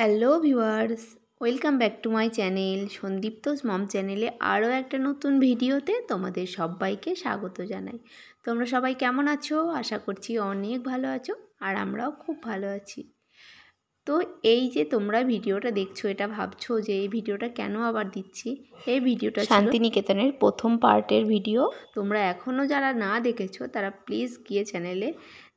Hello viewers, welcome back to my channel Sandipta's mom চ্যানেলে আরও একটা নতুন ভিডিওতে তোমাদের সবাইকে স্বাগত জানাই। তোমরা সবাই কেমন আছো? আশা করছি অনেক ভালো আছো, আর আমরাও খুব ভালো আছি। তো এই যে তোমরা ভিডিওটা দেখছো, এটা ভাবছো যে এই ভিডিওটা কেন আবার দিচ্ছি। এই ভিডিওটা শান্তিনিকেতনের প্রথম পার্টের ভিডিও। তোমরা এখনও যারা না দেখেছো তারা প্লিজ গিয়ে চ্যানেলে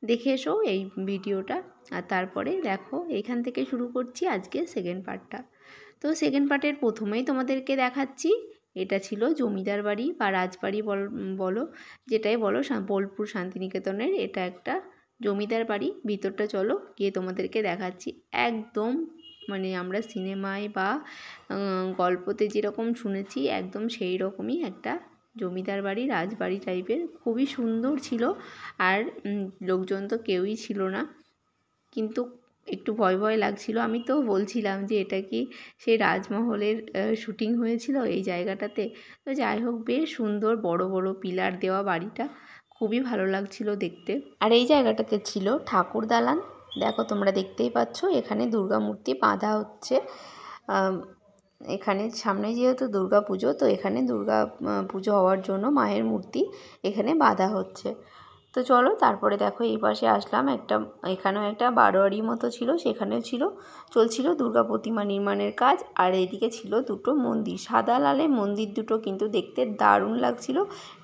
দেখে এসো এই ভিডিওটা, আর তারপরে দেখো। এখান থেকে শুরু করছি আজকে সেকেন্ড পার্টটা। তো সেকেন্ড পার্টের প্রথমেই তোমাদেরকে দেখাচ্ছি, এটা ছিল জমিদার বাড়ি বা রাজবাড়ি বলো, যেটাই বলো, বোলপুর শান্তিনিকেতনের এটা একটা জমিদার বাড়ি। ভিতরটা চলো গিয়ে তোমাদেরকে দেখাচ্ছি। একদম মানে আমরা সিনেমায় বা গল্পতে যেরকম শুনেছি একদম সেই রকমই একটা জমিদার বাড়ি, রাজবাড়ি টাইপের। খুবই সুন্দর ছিল, আর লোকজন তো কেউই ছিল না, কিন্তু একটু ভয় ভয় লাগছিল। আমি তো বলছিলাম যে এটা কি সেই রাজমহলের শুটিং হয়েছিল এই জায়গাটাতে। তো যাই হোক, বেশ সুন্দর বড় বড় পিলার দেওয়া বাড়িটা, খুবই ভালো লাগছিল দেখতে। আর এই জায়গাটাতে ছিল ঠাকুর দালান। দেখো তোমরা দেখতেই পাচ্ছ, এখানে দুর্গা মূর্তি বাঁধা হচ্ছে। এখানে সামনে যেহেতু দুর্গা পুজো, তো এখানে দুর্গা পুজো হওয়ার জন্য মায়ের মূর্তি এখানে বাঁধা হচ্ছে। তো চলো তারপরে দেখো এই পাশে আসলাম, এখানেও একটা বারোয়ারি মতো ছিল, সেখানেও চলছিল দুর্গা প্রতিমা নির্মাণের কাজ। আর এইদিকে ছিল দুটো মন্দির, সাদা লালে মন্দির দুটো, কিন্তু দেখতে দারুণ লাগছিল।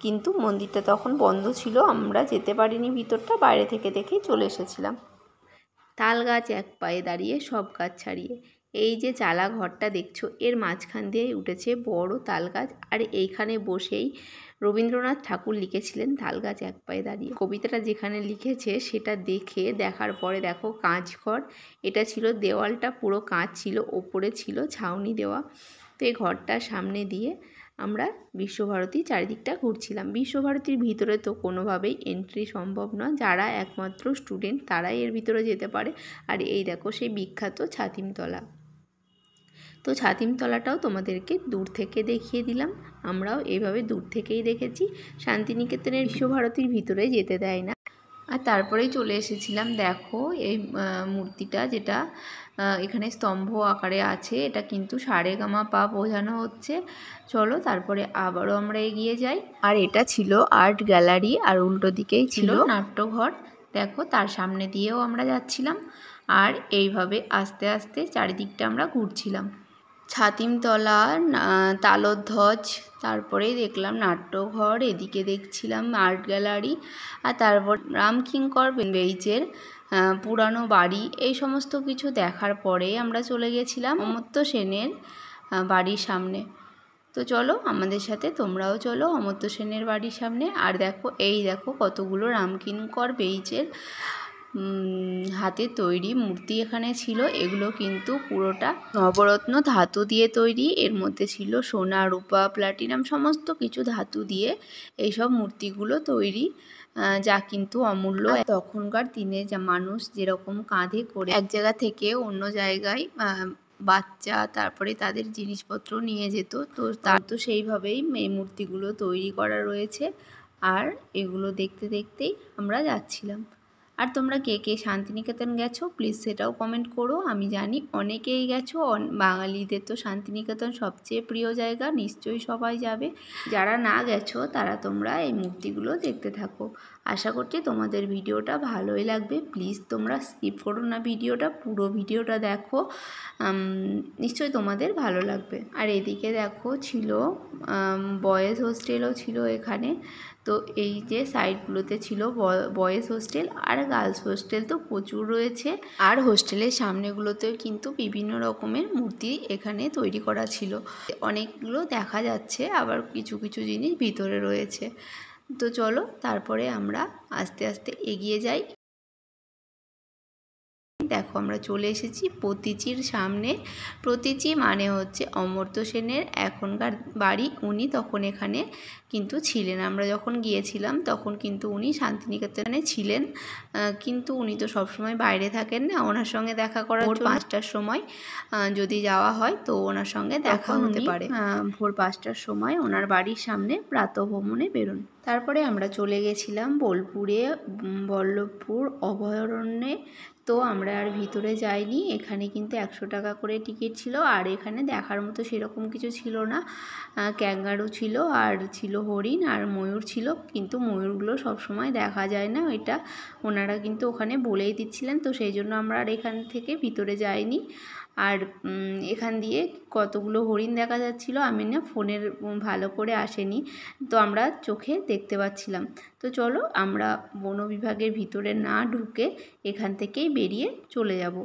কিন্তু মন্দিরটা তখন বন্ধ ছিল, আমরা যেতে পারিনি ভিতরটা, বাইরে থেকে দেখেই চলে এসেছিলাম। তাল গাছ এক পায়ে দাঁড়িয়ে সব গাছ ছাড়িয়ে, এই যে চালা ঘরটা দেখছো, এর মাঝখান দিয়ে উঠেছে বড় তাল গাছ। আর এইখানে বসেই রবীন্দ্রনাথ ঠাকুর লিখেছিলেন তাল গাছ এক পায়ে দাঁড়িয়ে। কবিতাটা যেখানে লিখেছে সেটা দেখার পরে দেখো কাঁচ ঘর, এটা ছিল, দেওয়ালটা পুরো কাঁচ ছিল, ওপরে ছিল ছাউনি দেওয়া। তো এই ঘরটার সামনে দিয়ে আমরা বিশ্বভারতী চারিদিকটা ঘুরছিলাম। বিশ্বভারতীর ভিতরে তো কোনোভাবেই এন্ট্রি সম্ভব নয়, যারা একমাত্র স্টুডেন্ট তারাই এর ভিতরে যেতে পারে। আর এই দেখো সেই বিখ্যাত ছাতিমতলা। তো ছাতিমতলাটাও তোমাদেরকে দূর থেকে দেখিয়ে দিলাম, আমরাও এইভাবে দূর থেকেই দেখেছি। শান্তিনিকেতনের বিশ্বভারতীর ভিতরে যেতে দেয় না। আর তারপরেই চলে এসেছিলাম, দেখো এই মূর্তিটা যেটা এখানে স্তম্ভ আকারে আছে, এটা কিন্তু সারেগামা পা বোঝানো হচ্ছে। চলো তারপরে আবারও আমরা এগিয়ে যাই। আর এটা ছিল আর্ট গ্যালারি, আর উল্টো দিকেই ছিল নাট্যঘর। দেখো তার সামনে দিয়েও আমরা যাচ্ছিলাম, আর এইভাবে আস্তে আস্তে চারিদিকটা আমরা ঘুরছিলাম। ছাতিমতলা, তালধ্বজ, তারপরে দেখলাম নাট্যঘর, এদিকে দেখছিলাম আর্ট গ্যালারি, আর তারপর রামকিঙ্কর বেইজের পুরানো বাড়ি। এই সমস্ত কিছু দেখার পরে আমরা চলে গেছিলাম অমর্ত্য সেনের বাড়ির সামনে। তো চলো আমাদের সাথে তোমরাও চলো অমর্ত্য সেনের বাড়ির সামনে। আর দেখো এই দেখো কতগুলো রামকিঙ্কর বেইজের হাতে তৈরি মূর্তি এখানে ছিল। এগুলো কিন্তু পুরোটা নবরত্ন ধাতু দিয়ে তৈরি, এর মধ্যে ছিল সোনা, রূপা, প্লাটিনাম, সমস্ত কিছু ধাতু দিয়ে এইসব মূর্তিগুলো তৈরি, যা কিন্তু অমূল্য। তখনকার দিনে যা মানুষ যেরকম কাঁধে করে এক জায়গা থেকে অন্য জায়গায় বাচ্চা, তারপরে তাদের জিনিসপত্র নিয়ে যেত, তো তার তো সেইভাবেই এই মূর্তিগুলো তৈরি করা রয়েছে। আর এগুলো দেখতে দেখতেই আমরা যাচ্ছিলাম। আর তোমরা কে কে শান্তিনিকেতন গেছো প্লিজ সেটাও কমেন্ট করো। আমি জানি অনেকেই গেছো, বাঙালিদের তো শান্তিনিকেতন সবচেয়ে প্রিয় জায়গা, নিশ্চয়ই সবাই যাবে। যারা না গেছো তারা তোমরা এই মূর্তিগুলো দেখতে থাকো। আশা করছি তোমাদের ভিডিওটা ভালোই লাগবে। প্লিজ তোমরা স্কিপ করো না ভিডিওটা, পুরো ভিডিওটা দেখো, নিশ্চয়ই তোমাদের ভালো লাগবে। আর এদিকে দেখো ছিল বয়েজ হোস্টেলও ছিল এখানে। তো এই যে সাইডগুলোতে ছিল বয়েজ হোস্টেল, আর গার্লস হোস্টেল তো প্রচুর রয়েছে। আর হোস্টেলের সামনেগুলোতেও কিন্তু বিভিন্ন রকমের মূর্তি এখানে তৈরি করা ছিল, অনেকগুলো দেখা যাচ্ছে, আবার কিছু কিছু জিনিস ভিতরে রয়েছে। তো চলো তারপরে আমরা আস্তে আস্তে এগিয়ে যাই। দেখো আমরা চলে এসেছি প্রতীচীর সামনে। প্রতীচী মানে হচ্ছে অমর্ত্য সেনের এখনকার বাড়ি। উনি তখন এখানে কিন্তু ছিলেন, আমরা যখন গিয়েছিলাম তখন কিন্তু উনি শান্তিনিকেতনে ছিলেন, কিন্তু উনি তো সবসময় বাইরে থাকেন না। ওনার সঙ্গে দেখা করার ভোর 5টার সময় যদি যাওয়া হয় তো ওনার সঙ্গে দেখা হতে পারে। ভোর 5টার সময় ওনার বাড়ির সামনে প্রাতঃভ্রমণে বেরোন। তারপরে আমরা চলে গেছিলাম বোলপুরে, বল্লভপুর অভয়ারণ্যে। তো আমরা আর ভিতরে যাইনি। এখানে কিন্তু 100 টাকা করে টিকিট ছিল। আর এখানে দেখার মতো সেরকম কিছু ছিল না। ক্যাঙ্গারু ছিল আর ছিল হরিণ আর ময়ূর ছিল, কিন্তু ময়ূরগুলো সবসময় দেখা যায় না, এটা ওনারা কিন্তু ওখানে বলেই দিচ্ছিলেন। তো সেই জন্য আমরা আর এখান থেকে ভিতরে যাইনি। আর এখান দিয়ে কতগুলো হরিণ দেখা যাচ্ছিলো, আমি না ফোনের ভালো করে আসেনি, তো আমরা চোখে দেখতে পাচ্ছিলাম। তো চলো আমরা বন বিভাগের ভিতরে না ঢুকে এখান থেকেই বেরিয়ে চলে যাব।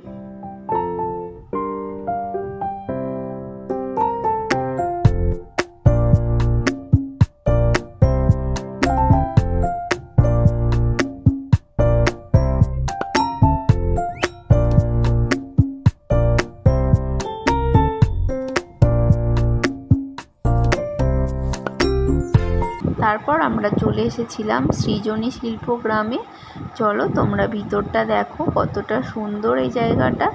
তারপর আমরা চলে এসেছিলাম সৃজনী শিল্পগ্রামে। চলো তোমরা ভিতরটা দেখো কতটা সুন্দর এই জায়গাটা।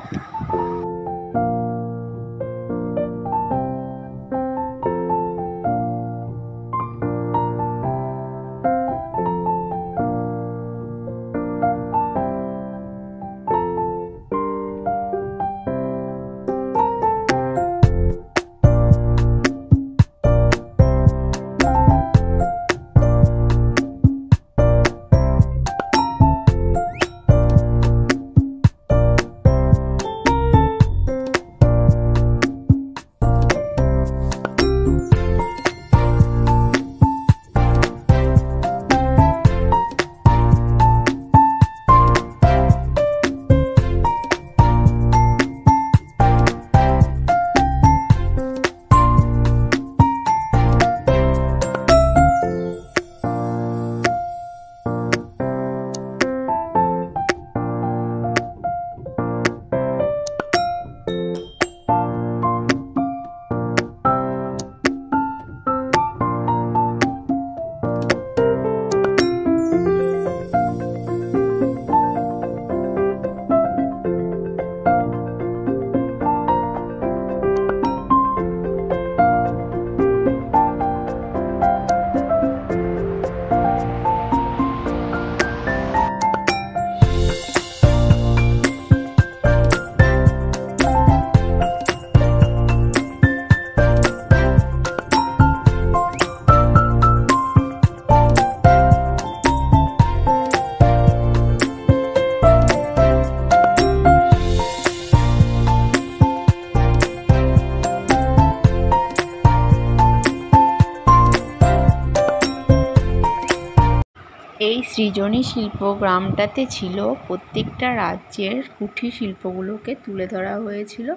এই সৃজনী শিল্পগ্রামটাতে ছিল প্রত্যেকটা রাজ্যের কুঠির শিল্পগুলোকে তুলে ধরা হয়েছিল,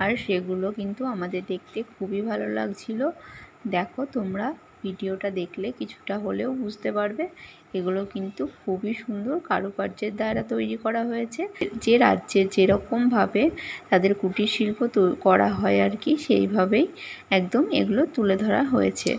আর সেগুলো কিন্তু আমাদের দেখতে খুবই ভালো লাগছিল। দেখো তোমরা ভিডিওটা দেখলে কিছুটা হলেও বুঝতে পারবে, এগুলো কিন্তু খুবই সুন্দর কারুকার্যের দ্বারা তৈরি করা হয়েছে। যে রাজ্যে যেরকমভাবে তাদের কুটির শিল্প করা হয় আর কি, সেইভাবেই একদম এগুলো তুলে ধরা হয়েছে।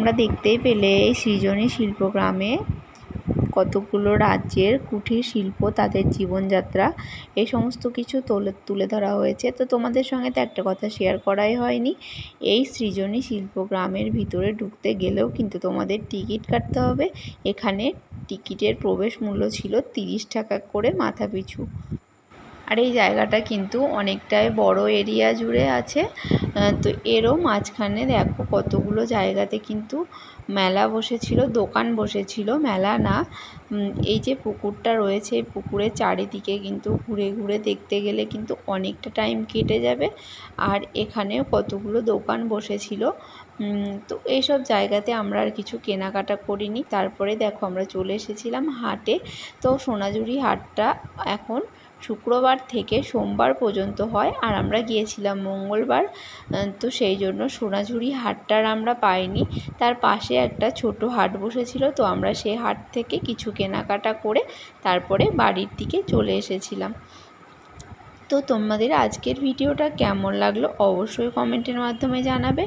তোমরা দেখতেই পেলে এই সৃজনী শিল্পগ্রামে কতগুলো রাজ্যের কুটির শিল্প, তাদের জীবনযাত্রা, এই সমস্ত কিছু তুলে ধরা হয়েছে। তো তোমাদের সঙ্গে তো একটা কথা শেয়ার করাই হয়নি, এই সৃজনী শিল্পগ্রামের ভিতরে ঢুকতে গেলেও কিন্তু তোমাদের টিকিট কাটতে হবে। এখানে টিকিটের প্রবেশ মূল্য ছিল 30 টাকা করে মাথা পিছু। আর এই জায়গাটা কিন্তু অনেকটাই বড় এরিয়া জুড়ে আছে। তো এরও মাঝখানে দেখো কতগুলো জায়গাতে কিন্তু মেলা বসেছিল, দোকান বসেছিল, মেলা না। এই যে পুকুরটা রয়েছে, এই পুকুরের চারিদিকে কিন্তু ঘুরে ঘুরে দেখতে গেলে কিন্তু অনেকটা টাইম কেটে যাবে। আর এখানেও কতগুলো দোকান বসেছিল। তো এইসব জায়গাতে আমরা আর কিছু কেনাকাটা করিনি। তারপরে দেখো আমরা চলে এসেছিলাম হাটে। তো সোনাঝুরি হাটটা এখন শুক্রবার থেকে সোমবার পর্যন্ত হয়, আর আমরা গিয়েছিলাম মঙ্গলবার। তো সেই জন্য সোনাঝুরি হাটটার আমরা পাইনি। তার পাশে একটা ছোট হাট বসেছিল, তো আমরা সেই হাট থেকে কিছু কেনাকাটা করে তারপরে বাড়ির দিকে চলে এসেছিলাম। তো তোমাদের আজকের ভিডিওটা কেমন লাগলো অবশ্যই কমেন্টের মাধ্যমে জানাবে।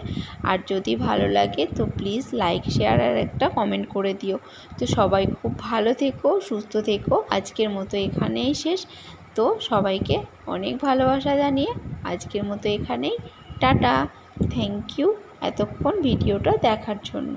আর যদি ভালো লাগে তো প্লিজ লাইক, শেয়ার আর একটা কমেন্ট করে দিও। তো সবাই খুব ভালো থেকো, সুস্থ থেকো। আজকের মতো এখানেই শেষ। তো সবাইকে অনেক ভালোবাসা জানিয়ে আজকের মতো এখানেই টাটা। থ্যাংক ইউ এতক্ষণ ভিডিওটা দেখার জন্য।